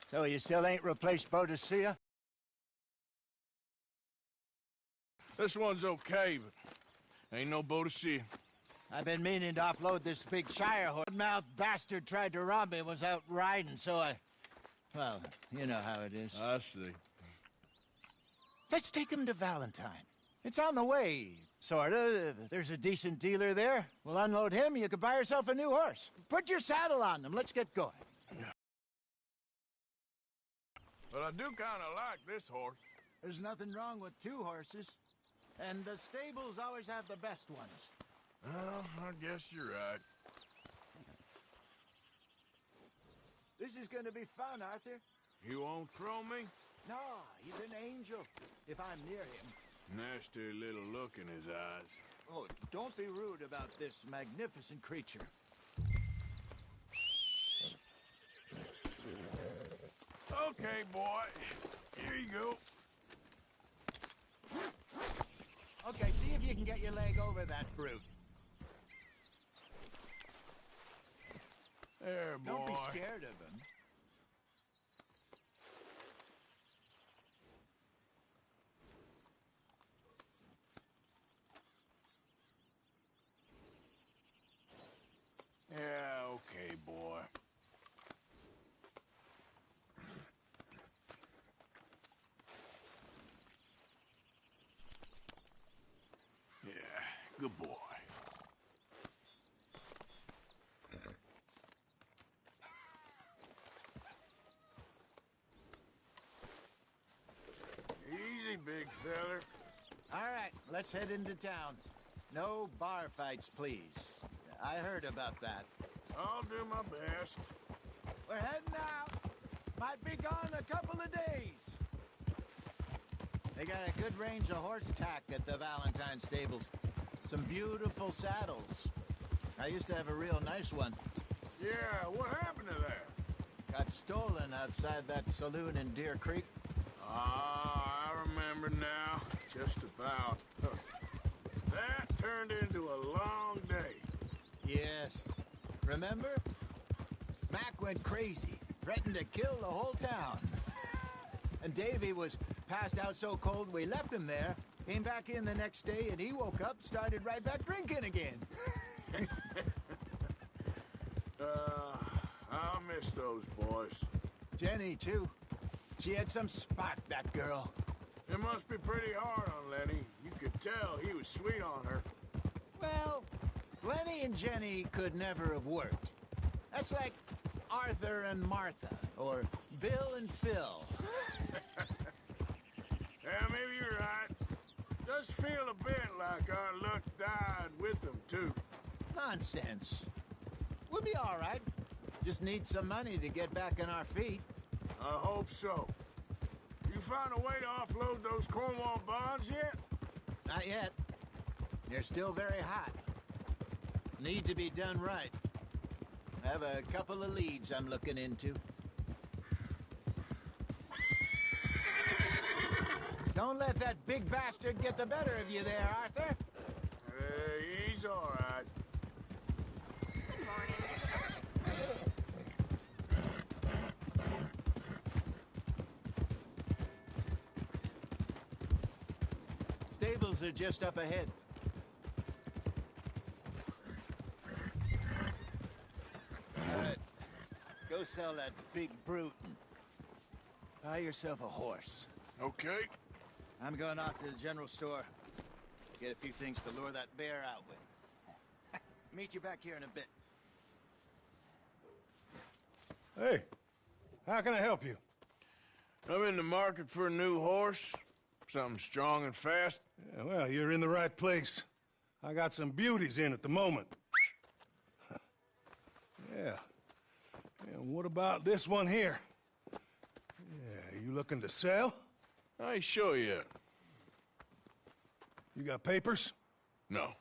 So you still ain't replaced Boadicea? This one's okay, but ain't no Boadicea. I've been meaning to offload this big Shire horse. Mouth bastard tried to rob me and was out riding, so I... Well, you know how it is. I see. Let's take him to Valentine. It's on the way, sorta. There's a decent dealer there. We'll unload him, you can buy yourself a new horse. Put your saddle on them, let's get going. But I do kinda like this horse. There's nothing wrong with two horses. And the stables always have the best ones. Well, I guess you're right. This is gonna be fun, Arthur. He won't throw me? No, he's an angel, if I'm near him. Nasty little look in his eyes. Oh, don't be rude about this magnificent creature. Okay, boy. Here you go. Okay, see if you can get your leg over that brute. There, boy. Don't be scared of him. Yeah, okay, boy. Yeah, good boy. Easy, big feller. All right, let's head into town. No bar fights, please. I heard about that. I'll do my best. We're heading out. Might be gone a couple of days. They got a good range of horse tack at the Valentine stables. Some beautiful saddles. I used to have a real nice one. Yeah, what happened to that? Got stolen outside that saloon in Deer Creek. Ah, I remember now. Just about. That turned into a long day. Yes. Remember? Mac went crazy, threatened to kill the whole town. And Davy was passed out so cold we left him there, came back in the next day, and he woke up, started right back drinking again. I'll miss those boys. Jenny, too. She had some spot, that girl. It must be pretty hard on Lenny. You could tell he was sweet on her. Well, Lenny and Jenny could never have worked. That's like Arthur and Martha, or Bill and Phil. Yeah, maybe you're right. Does feel a bit like our luck died with them, too. Nonsense. We'll be all right. Just need some money to get back on our feet. I hope so. You found a way to offload those Cornwall bonds yet? Not yet. They're still very hot. Need to be done right. I have a couple of leads I'm looking into. Don't let that big bastard get the better of you there, Arthur. He's all right. Good morning. Stables are just up ahead. All right. Go sell that big brute and buy yourself a horse. Okay. I'm going off to the general store. Get a few things to lure that bear out with. Meet you back here in a bit. Hey, how can I help you? I'm in the market for a new horse. Something strong and fast. Yeah, well, you're in the right place. I got some beauties in at the moment. Yeah. And what about this one here? Yeah, you looking to sell? I ain't sure yet. You got papers? No.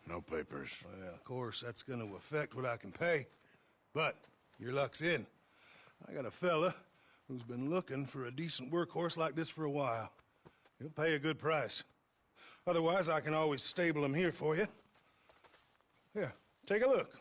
No papers. Well, of course, that's gonna affect what I can pay. But your luck's in. I got a fella who's been looking for a decent workhorse like this for a while. He'll pay a good price. Otherwise, I can always stable him here for you. Here, take a look.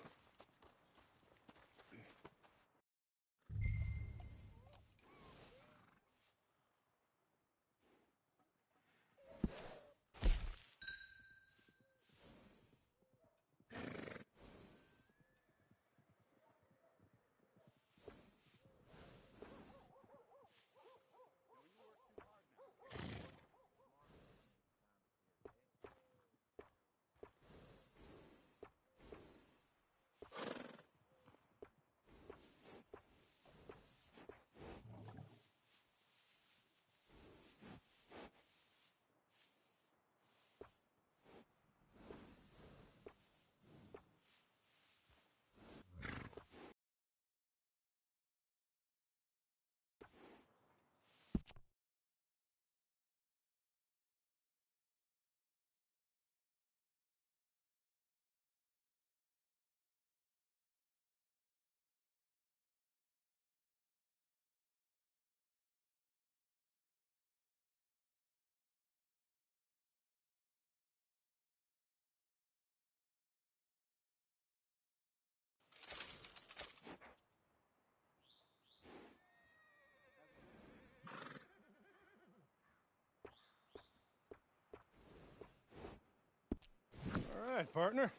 partner.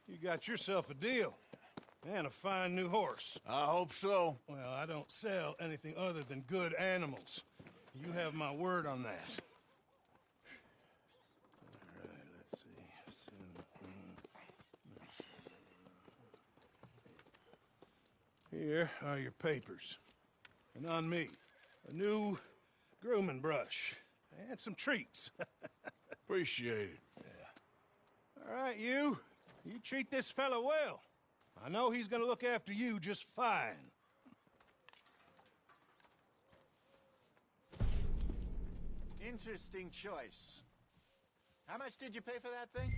You got yourself a deal. And a fine new horse. I hope so. Well, I don't sell anything other than good animals. You have my word on that. All right, let's see. Here are your papers. And on me, a new grooming brush. And some treats. Appreciate it. All right, you treat this fella well. I know he's gonna look after you just fine. Interesting choice. How much did you pay for that thing?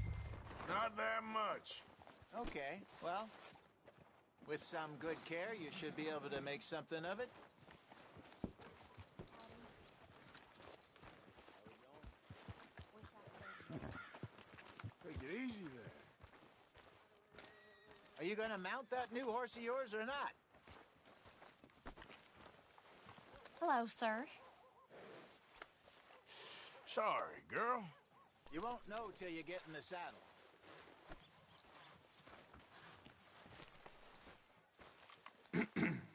Not that much. Okay, well, with some good care, you should be able to make something of it. Take it easy there. Are you gonna mount that new horse of yours or not? Hello, sir. Sorry, girl. You won't know till you get in the saddle.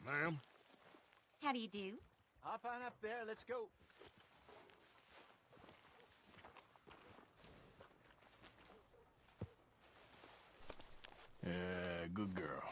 Ma'am? How do you do? Hop on up there, let's go. Yeah, good girl.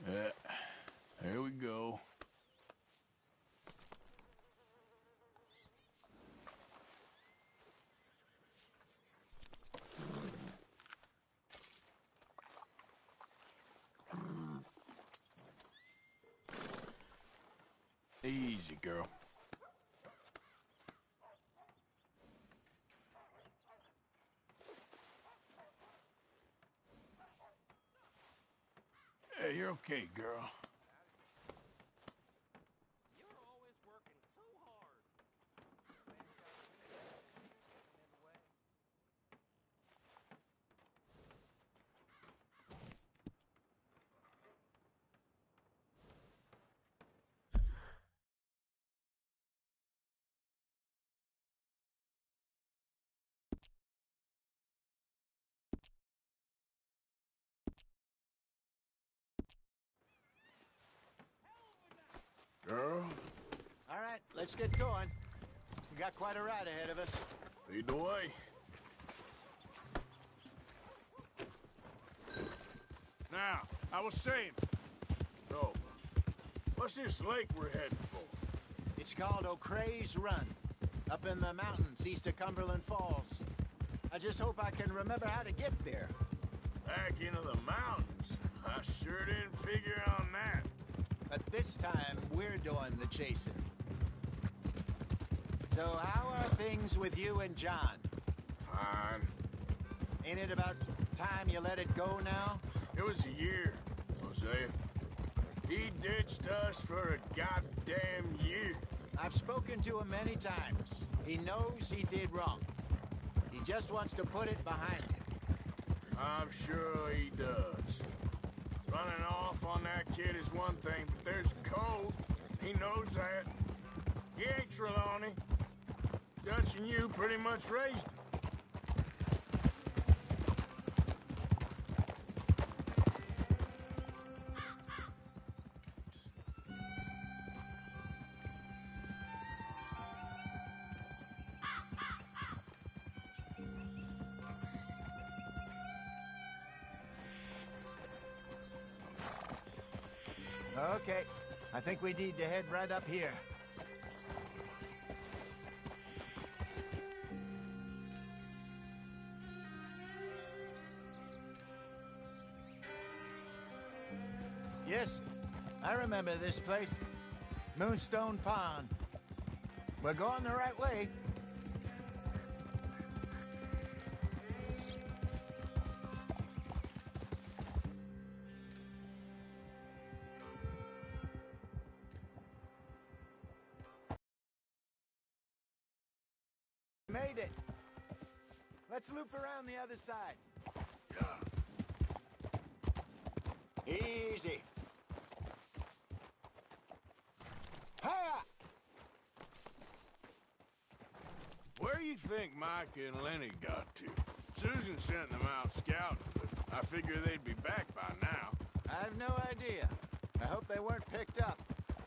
Yeah, here we go. Easy, girl. Hey, you're okay, girl. You're always working so hard. Girl, All right, let's get going. We got quite a ride ahead of us. lead the way. Now, I was saying, so, what's this lake we're heading for? It's called O'Creagh's Run, up in the mountains east of Cumberland Falls. I just hope I can remember how to get there. Back into the mountains? I sure didn't figure on that. But this time, we're doing the chasing. So how are things with you and John? Fine. Ain't it about time you let it go now? It was a year, Hosea. He ditched us for a goddamn year. I've spoken to him many times. He knows he did wrong. He just wants to put it behind him. I'm sure he does. Running off on that kid is one thing, but there's code. He knows that. He ain't Trelawney. Dutch and you pretty much raised him. Okay, I think we need to head right up here. Yes, I remember this place. Moonstone Pond. We're going the right way. Made it. Let's loop around the other side. Easy. Hiya! Where do you think Micah and Lenny got to? Susan sent them out scouting, but I figure they'd be back by now. I've no idea. I hope they weren't picked up.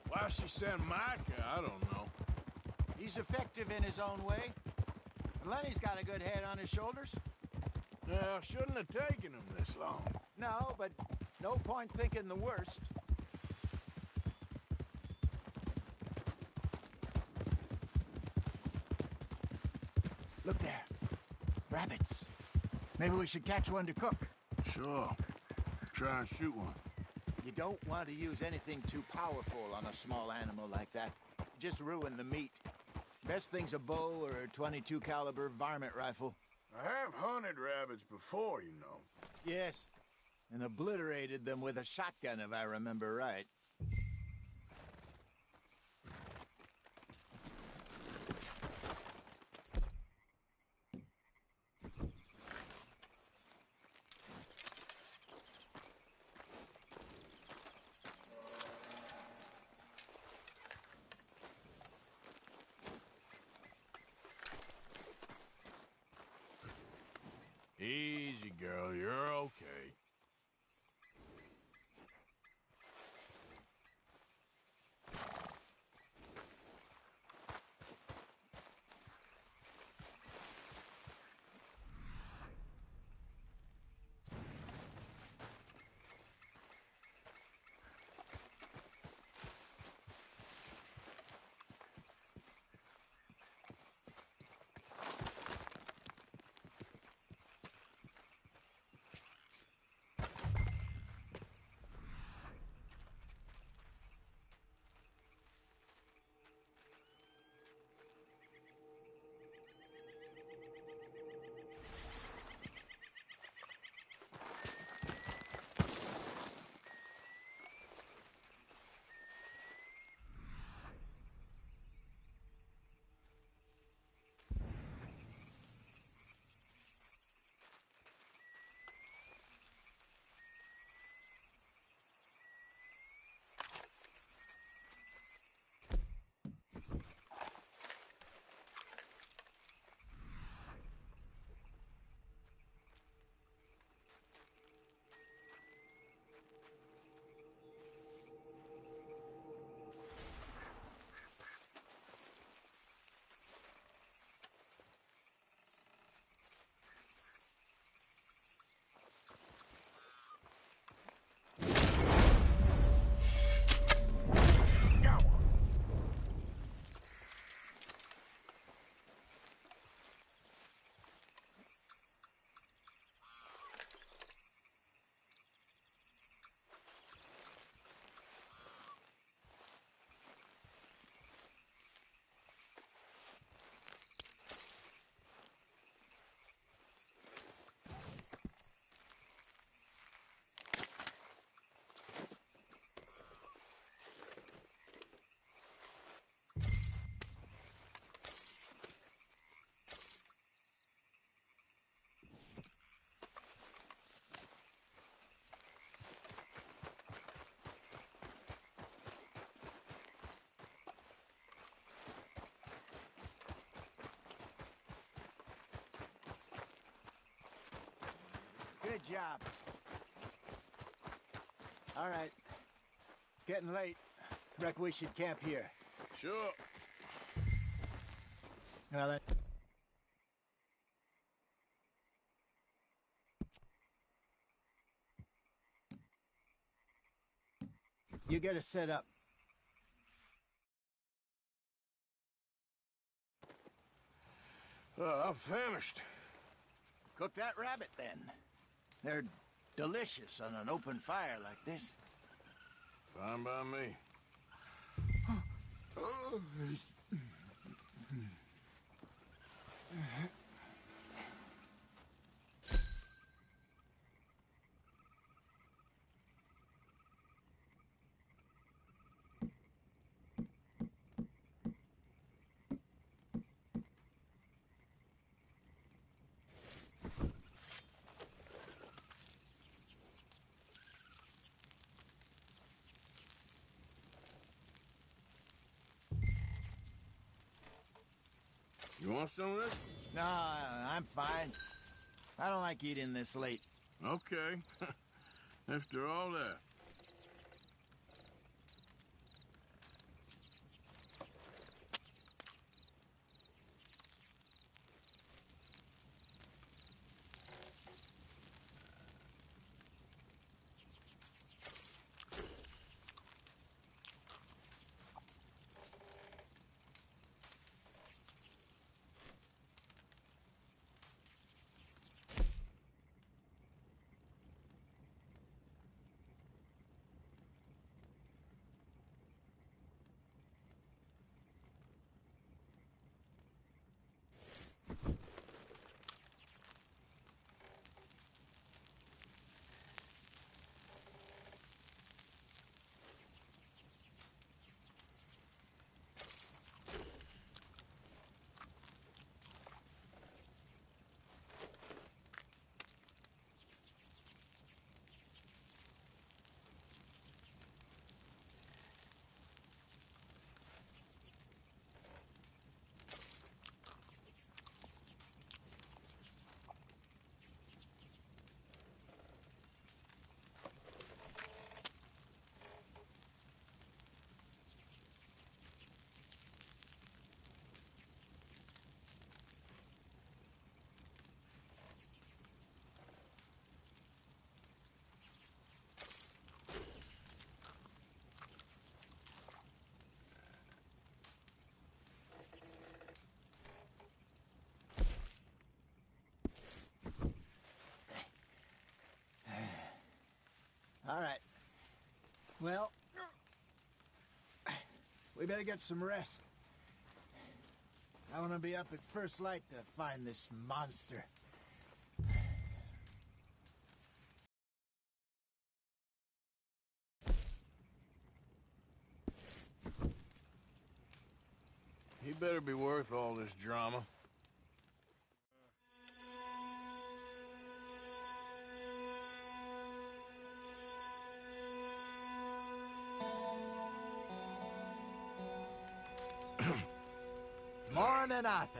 Why she sent Micah, I don't know. He's effective in his own way. Lenny's got a good head on his shoulders. Well, shouldn't have taken him this long. No, but no point thinking the worst. Look there. Rabbits. Maybe we should catch one to cook. Sure. Try and shoot one. You don't want to use anything too powerful on a small animal like that. Just ruin the meat. Best thing's a bow or a .22 caliber varmint rifle. I have hunted rabbits before, you know. Yes, and obliterated them with a shotgun, if I remember right. Easy, girl. You're okay. Good job. All right. It's getting late. Reckon we should camp here. Sure. Well, then. You get us set up. I'm famished. Cook that rabbit, then. They're delicious on an open fire like this. Fine by me. You want some of this? No, I'm fine. I don't like eating this late. Okay. After all that. All right. Well, we better get some rest. I want to be up at first light to find this monster. He better be worth all this drama. Morning, Arthur.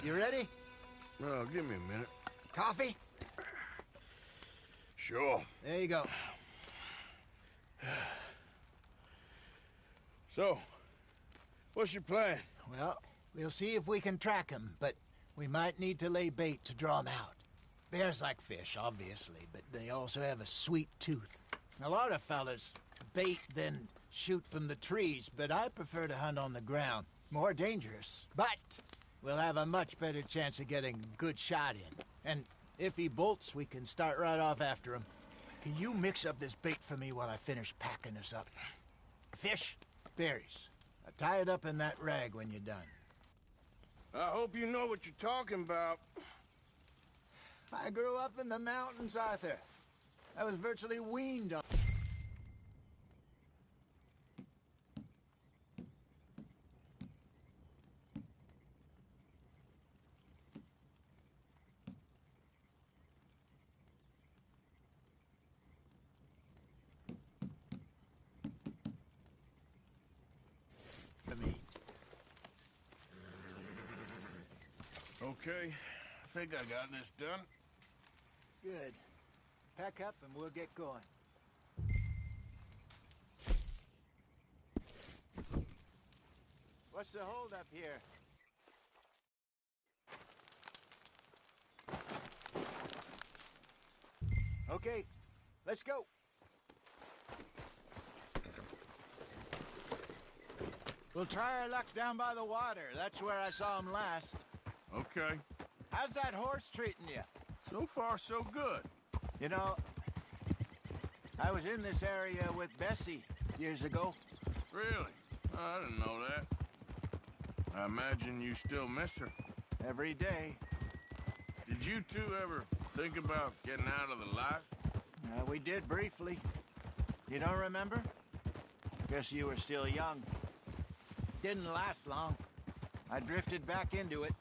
You ready? Well, give me a minute. Coffee? Sure. There you go. So, what's your plan? Well, we'll see if we can track him, but we might need to lay bait to draw him out. Bears like fish, obviously, but they also have a sweet tooth. A lot of fellas bait, then shoot from the trees, but I prefer to hunt on the ground. More dangerous, but we'll have a much better chance of getting a good shot in. And if he bolts, we can start right off after him. Can you mix up this bait for me while I finish packing this up? Fish, berries. Tie it up in that rag when you're done. I hope you know what you're talking about. I grew up in the mountains, Arthur. I was virtually weaned on... the meat. Okay, I think I got this done. Good. Pack up and we'll get going. What's the hold up here? Okay, let's go. We'll try our luck down by the water. That's where I saw him last. Okay. How's that horse treating you? So far, so good. You know, I was in this area with Bessie years ago. Really? Oh, I didn't know that. I imagine you still miss her. Every day. Did you two ever think about getting out of the life? We did briefly. You don't remember? Guess you were still young. Didn't last long. I drifted back into it.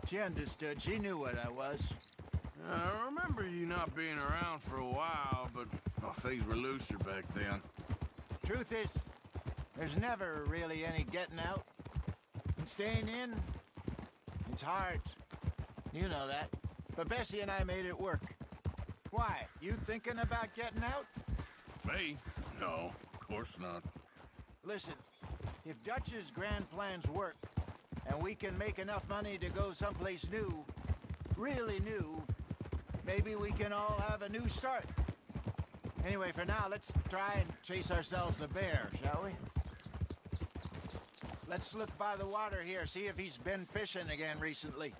She understood. She knew what I was. I remember you not being around for a while, but things were looser back then. Truth is, there's never really any getting out. And staying in, it's hard. You know that. But Bessie and I made it work. Why? You thinking about getting out? Me? No, of course not. Listen, if Dutch's grand plans work, and we can make enough money to go someplace new, really new, maybe we can all have a new start. Anyway, for now, let's try and chase ourselves a bear, shall we? Let's look by the water here, see if he's been fishing again recently.